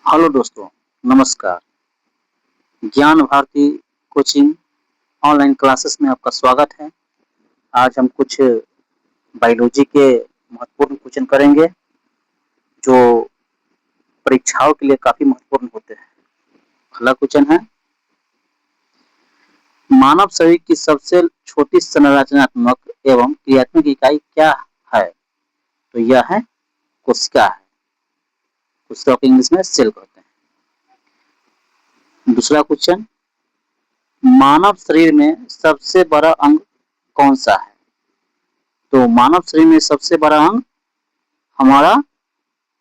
Hello दोस्तों, नमस्कार। ज्ञान भारती कोचिंग ऑनलाइन क्लासेस में आपका स्वागत है। आज हम कुछ बायोलॉजी के महत्वपूर्ण क्वेश्चन करेंगे, जो परीक्षाओं के लिए काफ़ी महत्वपूर्ण होते हैं। पहला क्वेश्चन है, मानव शरीर की सबसे छोटी संरचनात्मक एवं क्रियात्मक इकाई क्या है? तो यह है कोशिका है। कोशिका को इंग्लिश में सेल कहते हैं। दूसरा क्वेश्चन, मानव शरीर में सबसे बड़ा अंग कौन सा है? तो मानव शरीर में सबसे बड़ा अंग हमारा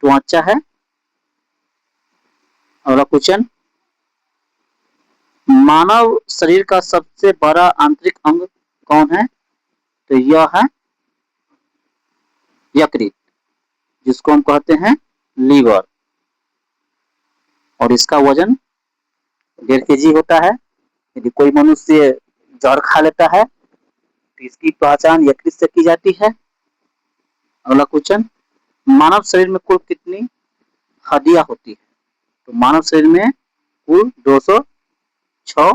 त्वचा है। अगला क्वेश्चन, मानव शरीर का सबसे बड़ा आंतरिक अंग कौन है? तो यह है यकृत, जिसको हम कहते हैं लीवर, और इसका वजन 1.5 kg होता है। यदि कोई मनुष्य जहर खा लेता है तो इसकी पहचान यकृत से की जाती है। अगला क्वेश्चन, मानव शरीर में कुल कितनी हड्डियां होती है? तो मानव शरीर में कुल 206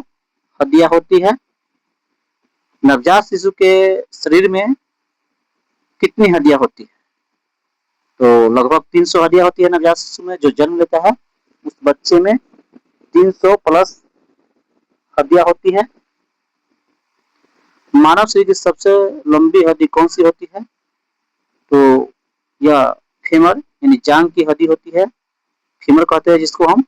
हड्डियां होती है। नवजात शिशु के शरीर में कितनी हड्डियां होती है? तो लगभग 300 हड्डियां होती है नवजात शिशु में। जो जन्म लेता है उस बच्चे में 300 प्लस हड्डियां होती है। मानव शरीर की सबसे लंबी हड्डी कौन सी होती है? तो यह फीमर यानी जांघ की हड्डी होती है। फीमर कहते हैं जिसको हम।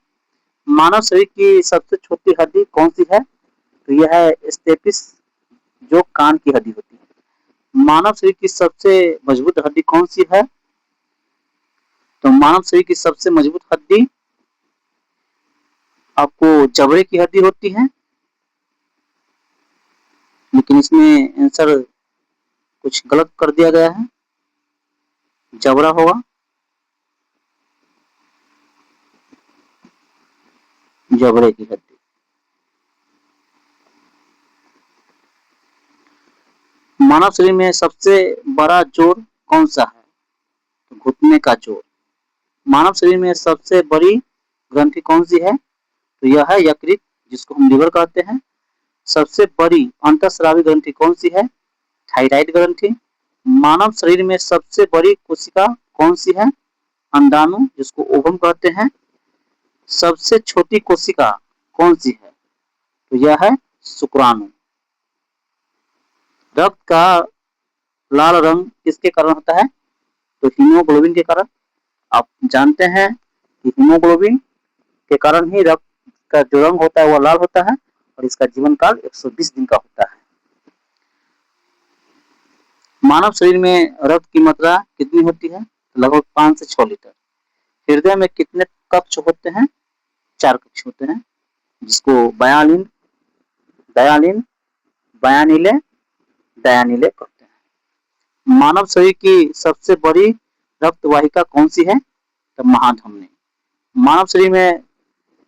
मानव शरीर की सबसे छोटी हड्डी कौन सी है? तो यह है स्टेपिस, जो कान की हड्डी होती है। मानव शरीर की सबसे मजबूत हड्डी कौन सी है? तो मानव शरीर की सबसे मजबूत हड्डी आपको जबड़े की हड्डी होती है, लेकिन इसमें आंसर कुछ गलत कर दिया गया है, जबड़ा होगा। जबड़े की हड्डी। मानव शरीर में सबसे बड़ा जोड़ कौन सा है? तो घुटने का जोड़। मानव शरीर में सबसे बड़ी ग्रंथि कौन सी है? तो यह है यकृत, जिसको हम लीवर कहते हैं। सबसे बड़ी अंतःस्रावी ग्रंथि कौन सी है? थायराइड ग्रंथि। मानव शरीर में सबसे बड़ी कोशिका कौन सी है? अंडाणु, जिसको ओवम कहते हैं। सबसे छोटी कोशिका कौन सी है? तो यह है शुक्राणु। रक्त का लाल रंग किसके कारण होता है? तो हीमोग्लोबिन के कारण। आप जानते हैं कि हीमोग्लोबिन के कारण ही रक्त का जो रंग होता है वह लाल होता है, और इसका जीवन काल 120 दिन का होता है। मानव शरीर में रक्त की मात्रा कितनी होती है? तो लगभग 5 से 6 लीटर। हृदय में कितने कक्ष होते हैं? 4 कक्ष होते हैं, जिसको बयालीन, दयालीन, बयानीले, दयानीले कहते हैं। मानव शरीर की सबसे बड़ी रक्त वाहिका कौन सी है? तो महाधमनी। मानव शरीर में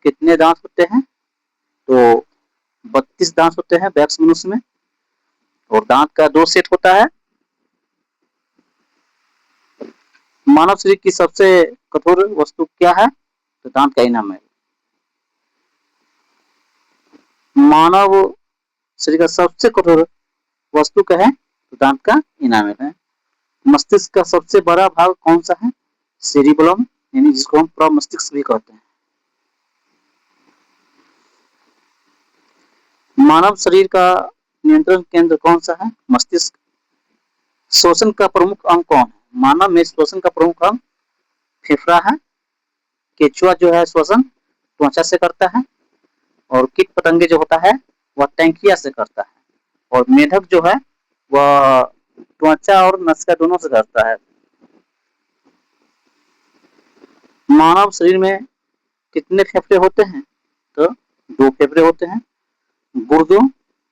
कितने दांत होते हैं? तो 32 दांत होते हैं वयस्क मनुष्य में, और दांत का 2 सेट होता है। मानव शरीर की सबसे कठोर वस्तु क्या है? तो दांत का इनामेल। मानव शरीर का सबसे कठोर वस्तु क्या है? तो दांत का इनामेल है। मस्तिष्क का सबसे बड़ा भाग कौन सा है? सेरिबलम, यानी जिसको हम प्रमस्तिष्क भी कहते हैं। मानव शरीर का नियंत्रण केंद्र कौन सा है? मस्तिष्क। श्वसन का प्रमुख अंग कौन है? मानव में श्वसन का प्रमुख अंग फेफड़ा है। केचुआ जो है श्वसन त्वचा से करता है, और कीट पतंगे जो होता है वह टैंकिया से करता है, और मेढक जो है वह त्वचा और नसिका दोनों से करता है। मानव शरीर में कितने फेफड़े होते हैं? तो 2 फेफड़े होते हैं। गुर्दों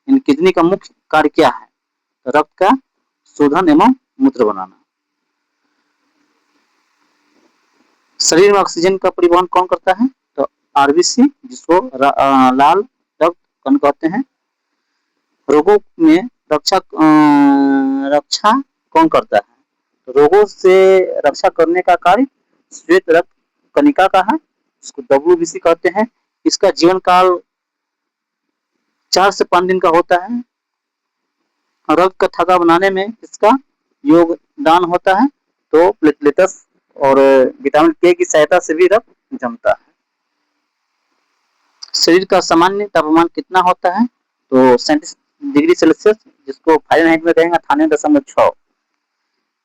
इन किडनी का मुख्य कार्य क्या है? तो रक्त का शोधन एवं मूत्र बनाना। शरीर में ऑक्सीजन का परिवहन कौन करता है? तो आरबीसी, जिसको लाल रक्त कण कहते हैं। रोगों में रक्षा कौन करता है? तो रोगों से रक्षा करने का कार्य श्वेत रक्त कणिका का है। इसको WBC कहते हैं। इसका जीवन काल 4 से 5 दिन का होता है। रक्त का थक्का बनाने में इसका योगदान होता है। तो प्लेटलेट्स और विटामिन के की सहायता से भी रक्त जमता है। शरीर का सामान्य तापमान कितना होता है? तो 37 डिग्री सेल्सियस, जिसको फ़ारेनहाइट में कहेंगे 98.6।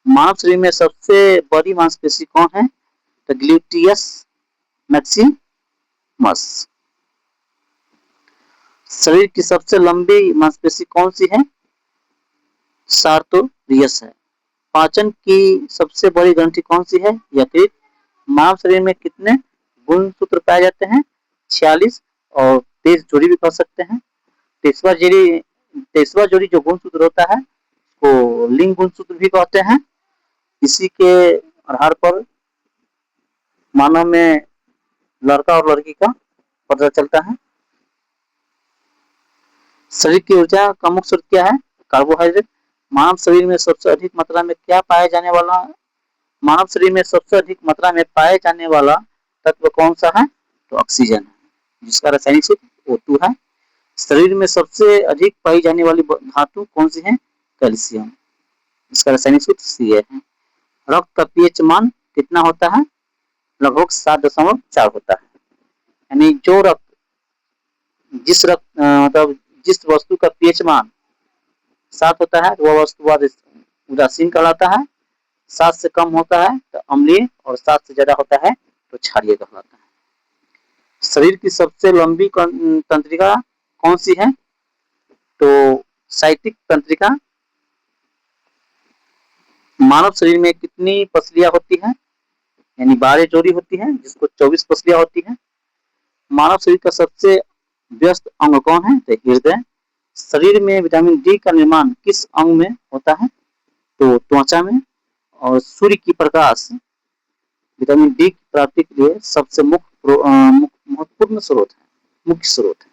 मानव शरीर में सबसे बड़ी मांसपेशी कौन है? तो ग्लूटियस मैक्सिमस। शरीर की सबसे लंबी मांसपेशी कौन सी है? सार्टोरियस है। पाचन की सबसे बड़ी ग्रंथि कौन सी है? यकृत। मानव शरीर में कितने गुणसूत्र पाए जाते हैं? 46, और 23 जोड़ी भी कह सकते हैं। 23वां जोड़ी जो गुणसूत्र होता है उसको लिंग गुणसूत्र भी कहते हैं। इसी के आधार पर मानव में लड़का और लड़की का पता चलता है। शरीर की ऊर्जा का मुख्य स्रोत क्या है? कार्बोहाइड्रेट। मानव शरीर में सबसे अधिक मात्रा में क्या पाए जाने वाला मानव शरीर में सबसे अधिक मात्रा में पाए जाने वाला तत्व कौन सा है? तो ऑक्सीजन है, जिसका रासायनिक सूत्र O2 है। शरीर में सबसे अधिक पाई जाने वाली धातु कौन सी है? कैल्शियम, इसका रासायनिक सूत्र Ca है। रक्त का पीएच मान कितना होता है? लगभग 7.4 होता है। यानी जो रक्त मतलब जिस वस्तु का पीएच मान 7 होता है वह वस्तु उदासीन कहलाता है। 7 से कम होता है तो अम्लीय, और 7 से ज्यादा होता है तो क्षारीय कहलाता है। शरीर की सबसे लंबी तंत्रिका कौन सी है? तो साइटिक तंत्रिका। मानव शरीर में कितनी पसलियां होती हैं? यानी 12 जोड़ी होती हैं, जिसको 24 पसलियां होती हैं। मानव शरीर का सबसे व्यस्त अंग कौन है? तो हृदय। शरीर में विटामिन डी का निर्माण किस अंग में होता है? तो त्वचा में। और सूर्य की प्रकाश विटामिन डी की प्राप्ति के लिए सबसे महत्वपूर्ण स्रोत है, मुख्य स्रोत है।